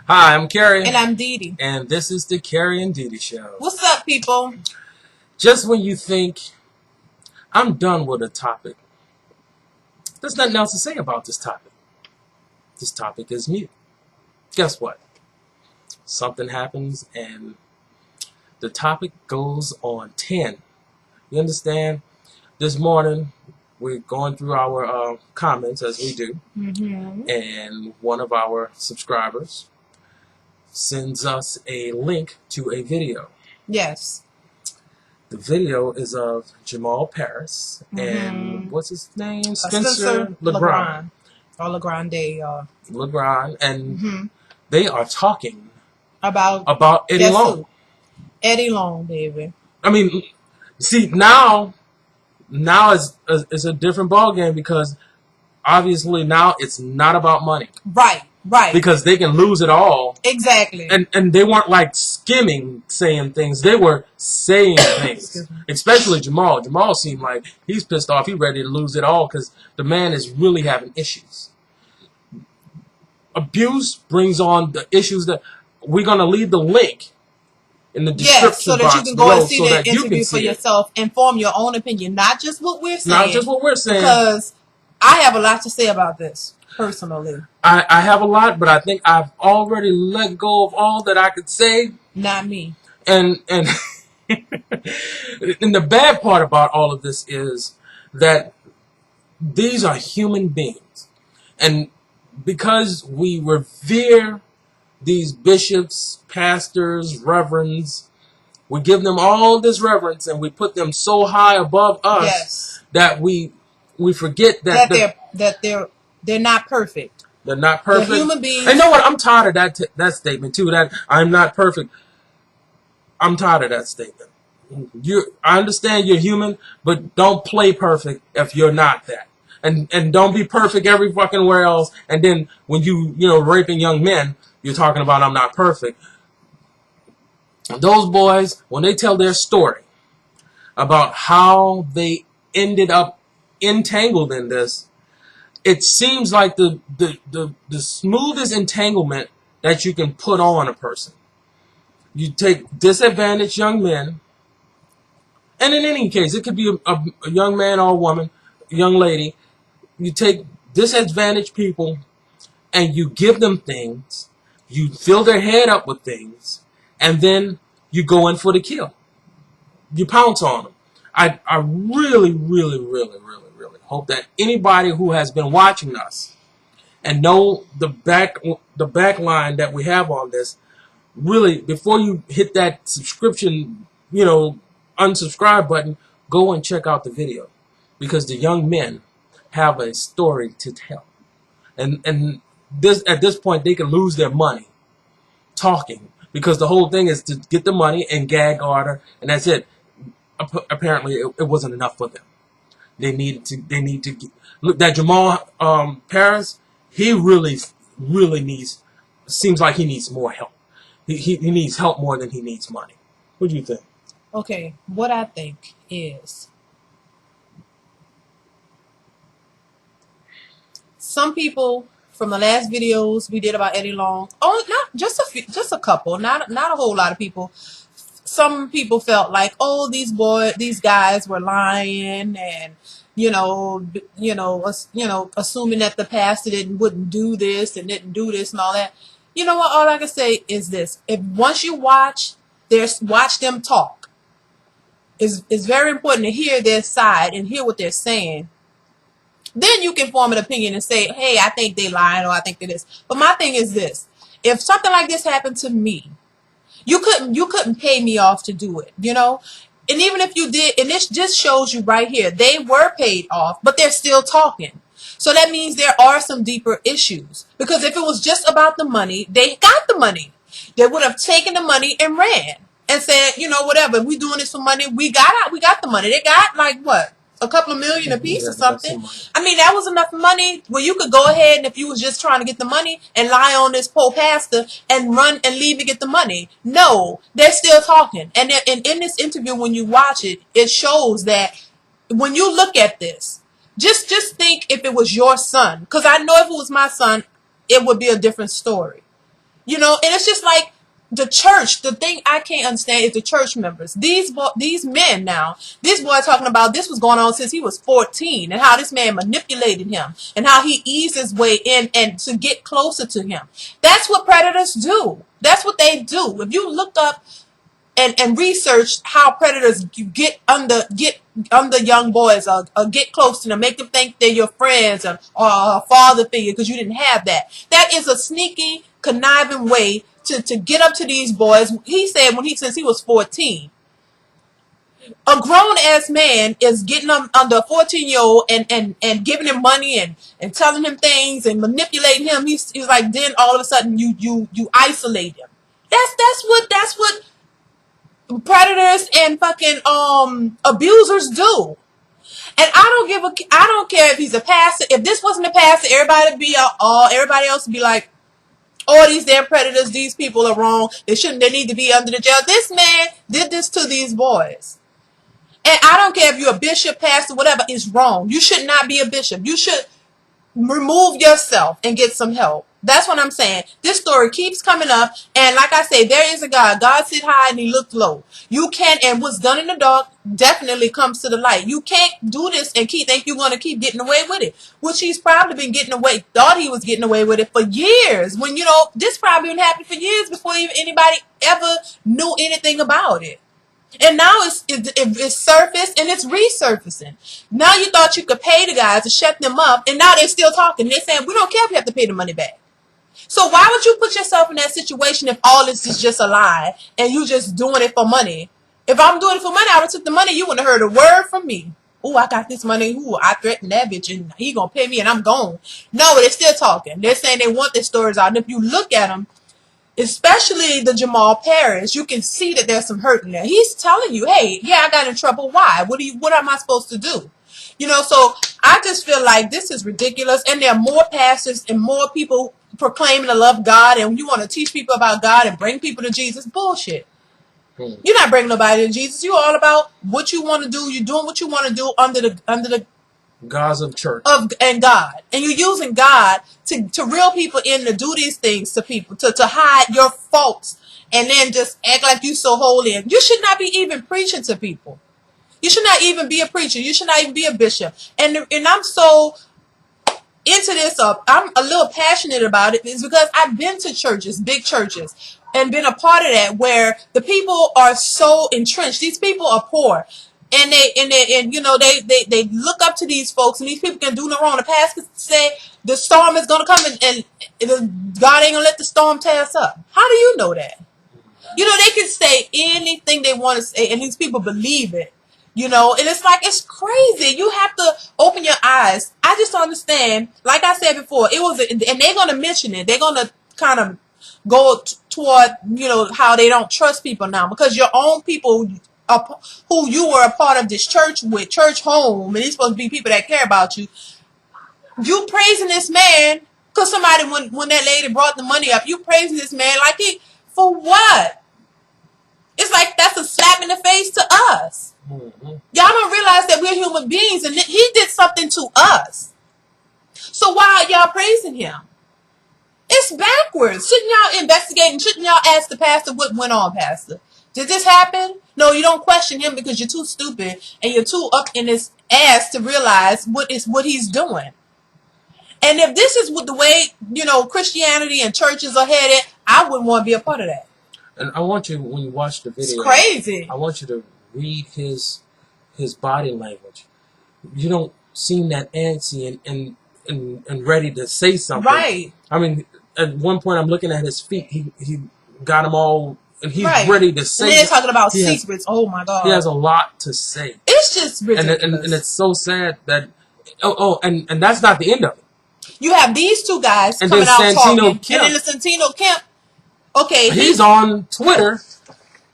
Hi, I'm Kerry. And I'm Dee Dee. And this is the Kerry and Dee Dee Show. What's up, people? Just when you think, I'm done with a topic, there's nothing else to say about this topic. This topic is mute. Guess what? Something happens and the topic goes on 10. You understand? This morning, we're going through our comments, as we do. And one of our subscribers sends us a link to a video. Yes. The video is of Jamal Paris and what's his name? Spencer LeGrand. Or LeGrand, LeGrand, and they are talking about Eddie Long. Eddie Long, baby. I mean, see, now it's a different ballgame because obviously now it's not about money. Right. Because they can lose it all. Exactly. And they weren't like skimming saying things. They were saying things. Especially Jamal. Jamal seemed like he's pissed off. He's ready to lose it all because the man is really having issues. Abuse brings on the issues that we're going to leave the link in the description box so that you can go and see the interview for yourself and form your own opinion, not just what we're saying. Not just what we're saying. Because I have a lot to say about this. Personally, I have a lot, but I think I've already let go of all that I could say. Not me. And and the bad part about all of this is that these are human beings, and because we revere these bishops, pastors, reverends, we give them all this reverence, and we put them so high above us that we forget that they're not perfect. They're not perfect. They're human beings. And you know what? I'm tired of that statement too. That I'm not perfect. I'm tired of that statement. I understand you're human, but don't play perfect if you're not that. And don't be perfect every fucking where else. And then when you raping young men, you're talking about I'm not perfect. Those boys, when they tell their story about how they ended up entangled in this, it seems like the smoothest entanglement that you can put on a person. You take disadvantaged young men, and in any case, it could be a young man or a woman, a young lady. You take disadvantaged people, and you give them things. You fill their head up with things, and then you go in for the kill. You pounce on them. I really, really, really, really hope that anybody who has been watching us and know the back line that we have on this, really, before you hit that subscription, unsubscribe button, go and check out the video, because the young men have a story to tell, and this at this point they can lose their money talking, because the whole thing is to get the money and gag order, and that's it. Apparently, it wasn't enough for them. They need to look that Jamal Paris. He really needs. Seems like he needs more help. He needs help more than he needs money. What do you think? Okay, what I think is some people from the last videos we did about Eddie Long. Oh, not just a couple, not a whole lot of people. Some people felt like, oh, these guys were lying, and assuming that the pastor wouldn't do this and didn't do this and all that. You know what? All I can say is this: if once you watch them talk, it's very important to hear their side and hear what they're saying. Then you can form an opinion and say, hey, I think they lied, or I think they this. But my thing is this: if something like this happened to me, you couldn't pay me off to do it, And even if you did, and this just shows you right here, they were paid off, but they're still talking. So that means there are some deeper issues. Because if it was just about the money, they got the money. They would have taken the money and ran and said, whatever, we doing this for money. We got the money. They got like what? A couple of million a piece or something. I mean, that was enough money where you could go ahead, and if you was just trying to get the money and lie on this poor pastor and run and leave and get the money. No, they're still talking. And in this interview, when you watch it, it shows that when you look at this, just think if it was your son. Because I know if it was my son, it would be a different story. You know, and it's just like the church. The thing I can't understand is the church members. These men now, this boy talking about this was going on since he was 14, and how this man manipulated him, and how he eased his way in and to get closer to him. That's what predators do. That's what they do. If you look up and research how predators get under young boys, or get close to them, make them think they're your friends, or a father figure, because you didn't have that. That is a sneaky, conniving way to get up to these boys. He said since he was 14. A grown ass man is getting under a 14-year-old and giving him money and telling him things and manipulating him. He's like, then all of a sudden you isolate him. That's what predators and fucking abusers do. And I don't care if he's a pastor. If this wasn't a pastor, everybody else would be like, oh, these damn predators, these people are wrong. They need to be under the jail. This man did this to these boys. And I don't care if you're a bishop, pastor, whatever, it's wrong. You should not be a bishop. You should remove yourself and get some help. That's what I'm saying. This story keeps coming up, and like I say, there is a God. God sit high and he looked low. You can't, and what's done in the dark definitely comes to the light. You can't do this and think you're going to keep getting away with it, which he's probably been thought he was getting away with it for years, when, this probably been happening for years before even anybody ever knew anything about it. And now it's surfaced and it's resurfacing. Now you thought you could pay the guys to shut them up, and now they're still talking. They're saying, we don't care if you have to pay the money back. So why would you put yourself in that situation if all this is just a lie and you just doing it for money? If I'm doing it for money, I would have took the money. You wouldn't have heard a word from me. Oh, I got this money. Ooh, I threatened that bitch and he gonna pay me and I'm gone. No, they're still talking. They're saying they want their stories out. And if you look at them, especially the Jamal parents, you can see that there's some hurt in there. He's telling you, hey, yeah, I got in trouble. Why? What am I supposed to do? So I just feel like this is ridiculous. And there are more pastors and more people proclaiming to love God, and you want to teach people about God and bring people to Jesus. Bullshit. You're not bringing nobody to Jesus. You're all about what you want to do. You're doing what you want to do under the gods of church and God, and you're using God to reel people in to do these things to people, to hide your faults, and then just act like you so holy. And you should not be even preaching to people. You should not even be a preacher. You should not even be a bishop. And I'm so into this, I'm a little passionate about it, is because I've been to churches, big churches, and been a part of that, where the people are so entrenched. These people are poor. And they look up to these folks, and these people can do no wrong. The pastor say the storm is gonna come, and God ain't gonna let the storm tear us up. How do you know that? They can say anything they want to say, and these people believe it. And it's like, it's crazy. You have to open your eyes. I just don't understand. Like I said before, and they're gonna mention it. They're gonna kind of go toward how they don't trust people now, because your own people, who you were a part of this church with, church home, and these supposed to be people that care about you. You praising this man because somebody, when that lady brought the money up, you praising this man like for what? It's like that's a slap in the face to us. Mm-hmm. Y'all don't realize that we're human beings, and he did something to us. So why are y'all praising him? It's backwards. Shouldn't y'all investigate, and shouldn't y'all ask the pastor what went on, pastor? Did this happen? No, you don't question him because you're too stupid and you're too up in his ass to realize what he's doing. And if this is what the way, Christianity and churches are headed, I wouldn't want to be a part of that. And I want you, when you watch the video, it's crazy. I want you to read his body language. You don't seem that antsy and ready to say something. Right. I mean, at one point I'm looking at his feet. He got them all. And he's ready to say. And they're talking about secrets. Oh my God! He has a lot to say. It's just ridiculous. And it's so sad that. And that's not the end of it. You have these two guys and coming out talking, Kemp, and then the Santino Kemp. Okay, he's on Twitter,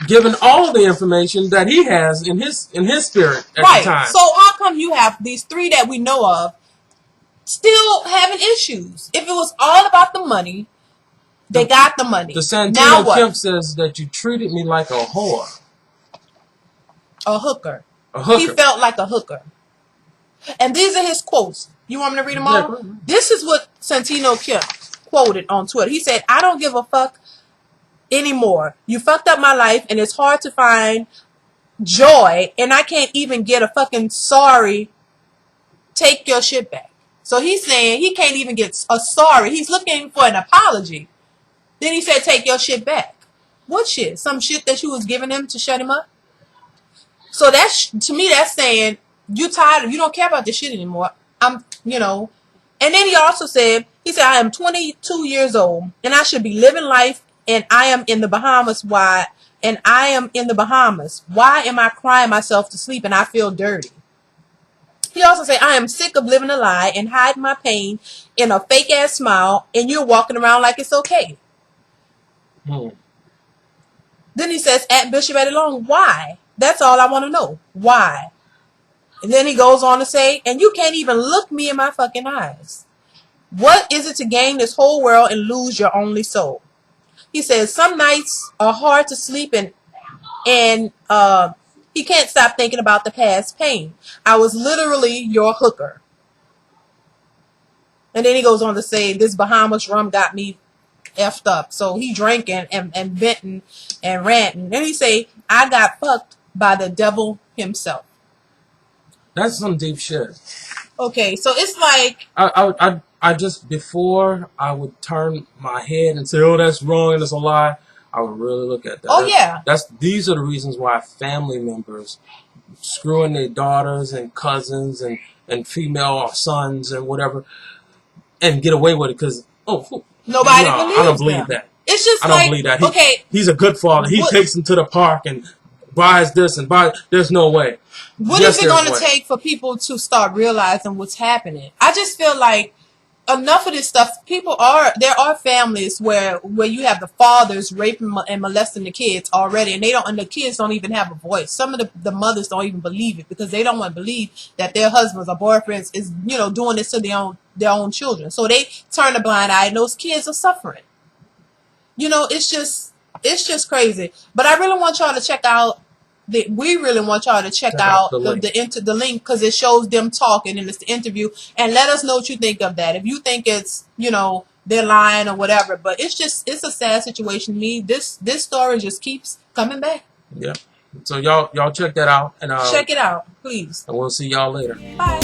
giving all the information that he has in his spirit at the time. So how come you have these three that we know of still having issues? If it was all about the money. They got the money. The Santino Kemp says that you treated me like a whore. A hooker. He felt like a hooker. And these are his quotes. You want me to read them all? This is what Santino Kemp quoted on Twitter. He said, I don't give a fuck anymore. You fucked up my life, and it's hard to find joy, and I can't even get a fucking sorry. Take your shit back. So he's saying he can't even get a sorry. He's looking for an apology. Then he said, take your shit back. What shit? Some shit that you was giving him to shut him up? So that's, to me, that's saying you tired of, you don't care about this shit anymore. And then he also said, I am 22 years old and I should be living life, and I am in the Bahamas. Why? And I am in the Bahamas. Why am I crying myself to sleep and I feel dirty? He also said, I am sick of living a lie and hiding my pain in a fake ass smile, and you're walking around like it's okay. Then he says, at Bishop Eddie Long, why? That's all I want to know. Why? And then he goes on to say, and you can't even look me in my fucking eyes. What is it to gain this whole world and lose your only soul? He says, some nights are hard to sleep, and he can't stop thinking about the past pain. I was literally your hooker. And then he goes on to say, this Bahamas rum got me effed up. So he drinking and venting and ranting. Then he say, I got fucked by the devil himself. That's some deep shit. Okay, so it's like I just, before I would turn my head and say, oh, that's wrong and it's a lie, I would really look at that. Oh, yeah. These are the reasons why family members screwing their daughters and cousins and female sons and whatever and get away with it because, nobody believes I don't believe them. that. It's just I don't believe that. He's a good father. He takes them to the park and buys this and buys. There's no way. What is it going to take for people to start realizing what's happening? I just feel like enough of this stuff. There are families where you have the fathers raping and molesting the kids already, and the kids don't even have a voice. Some of the mothers don't even believe it because they don't want to believe that their husbands or boyfriends is doing this to their own children. So they turn a blind eye, and those kids are suffering. It's just crazy. But I really want y'all to check out. We really want y'all to check out the link because it shows them talking and it's the interview, and let us know what you think of that. If you think it's they're lying or whatever, but it's a sad situation to me. This story just keeps coming back. Yeah. So y'all check that out and check it out, please. And we'll see y'all later. Bye.